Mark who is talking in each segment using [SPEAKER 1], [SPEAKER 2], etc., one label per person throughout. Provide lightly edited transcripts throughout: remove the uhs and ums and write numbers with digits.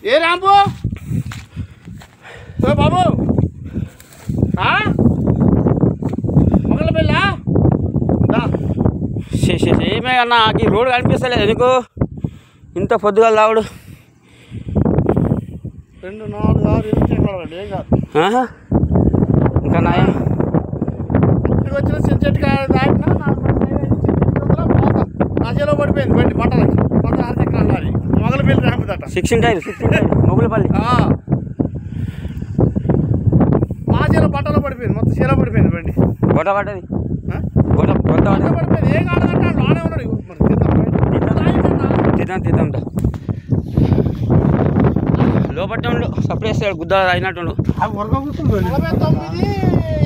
[SPEAKER 1] ఏ రాంపు బాబు మొగల పిల్ల
[SPEAKER 2] ఏమే అన్న ఈ రోడ్ కనిపిస్తలేదు ఎందుకు ఇంత పొద్దుగా తావుడు
[SPEAKER 1] 2, 4, 6, 7 ఏం కాదు
[SPEAKER 2] ఇంకా నాయా
[SPEAKER 1] వచ్చిన చెట్టు దాటినా నా చేలో పడిపోయింది బండి పంటలకి 16 ఎకరాలు మొగలపల్లి రాంపుదట
[SPEAKER 2] 16 మొగలపల్లి
[SPEAKER 1] మా చేలో పంటలో పడిపోయింది మొత్తం చేలో పడిపోయింది బండి
[SPEAKER 2] గొడ్డ పడ్డది
[SPEAKER 1] పడిపోయింది ఏం కాదంటే లోనే ఉన్నాడు
[SPEAKER 2] తీద్దాం లోపట్టే ఉండు సప్లై చేస్తాడు గుద్ద అయినట్టు
[SPEAKER 1] 49,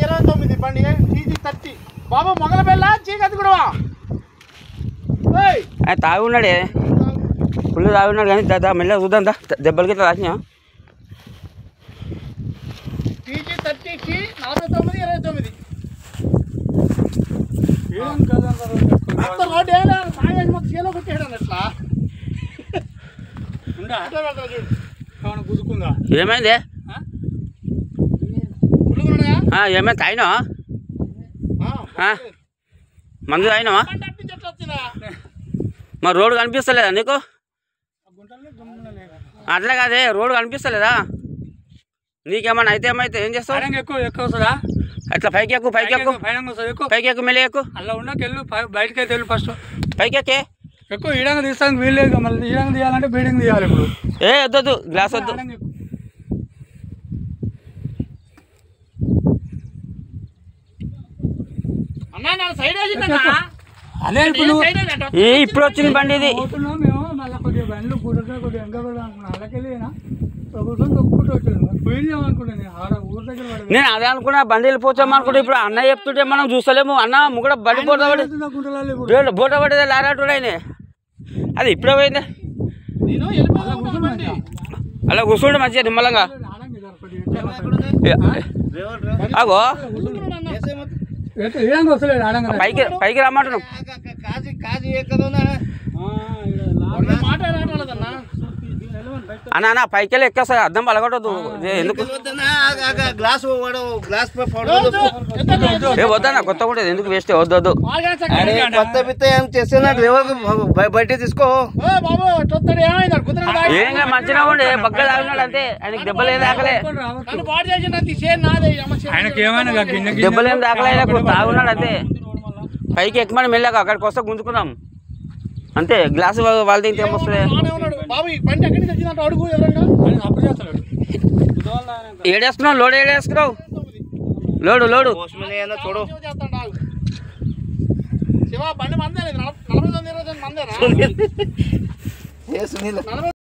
[SPEAKER 1] 29 బండి TG30 బాబు మొగలపల్లి చీకతి కూడా
[SPEAKER 2] తాగి ఉన్నాడే ఫుల్ తాగి ఉన్నాడు కానీ దా మెల్లగా చూద్దాం దా దెబ్బలకి ఇట్లా రాసినా
[SPEAKER 1] TG30కి 49, 29 రోడ్ మొత్తం చేలో కొట్టేయడం ఎట్లా గుద్దుకుందా
[SPEAKER 2] ఏమైంది ఏమైంది తాగినా మందు తాగినావా మరి రోడ్డు కనిపిస్తలేదా నీకు అట్లా కాదే రోడ్డు కనిపిస్తలేదా నీకేమన్నా అయితే ఏమైతే ఏం చేస్తావు
[SPEAKER 3] ఎక్కువ వస్తుందా
[SPEAKER 2] అట్లా పైకి ఎక్కు మెల్లి ఎక్కు
[SPEAKER 3] అలా ఉండకెళ్ళు బయటకి అయితే వెళ్ళు ఫస్ట్
[SPEAKER 2] పైకి ఎక్కే
[SPEAKER 3] ఎక్కువ ఈడంగా తీస్తానికి వీల్లేదు మళ్ళీ ఈడంగా తీయాలంటే బీడింగ్ తీయాలి ఇప్పుడు
[SPEAKER 2] వద్దు గ్లాస్ వద్దు
[SPEAKER 3] అదే
[SPEAKER 2] ఇప్పుడు వచ్చింది బండి ఇది
[SPEAKER 3] మేము మళ్ళీ కొద్దిగా బండ్లు కొద్దిగా ఇంకా కూడా అనుకున్నాం అలాకెళ్ళినా ప్రభుత్వం తొక్కుంటూ వచ్చాను పోయిందేమనుకున్నాను ఊరి దగ్గర
[SPEAKER 2] నేను అదే అనుకున్నా బండి వెళ్ళిపోతాం అనుకుంటే ఇప్పుడు అన్న చెప్తుంటే మనం చూస్తలేము అన్న ముగ్గుడ బండి బోట పడేది లారాటోడు ఆయన అది ఇప్పుడే పోయిందా అలా కూర్చుంటే మంచిగా నిమ్మలంగా అగో పైకి రమ్మంటున్నాం అన్న పైకి వెళ్ళి ఎక్కేస్తా అర్థం పలగొట్టదు ఎందుకు వద్దన్నా కొత్త కూడా ఎందుకు వేస్ట్ వద్దొద్దు
[SPEAKER 1] కొత్త పిత్త ఏం చేస్తున్నా బయట తీసుకో
[SPEAKER 2] ఏం మంచిగా ఉండే బగ్గ తాగినాడు అంతే ఆయనకి దెబ్బలేం దాకలే దెబ్బలేం దాకలే తాగున్నాడు అంతే పైకి ఎక్కమని మెల్లక అక్కడికి వస్తే గుంజుకున్నాం అంతే గ్లాసు వాళ్ళ దీనికి ఏమొస్తుంది ఏడేసుకున్నావు లోడ్ ఏడేసుకున్నావు లోడు
[SPEAKER 1] చూడు శివ బండి మందే 49, 20 మందేరా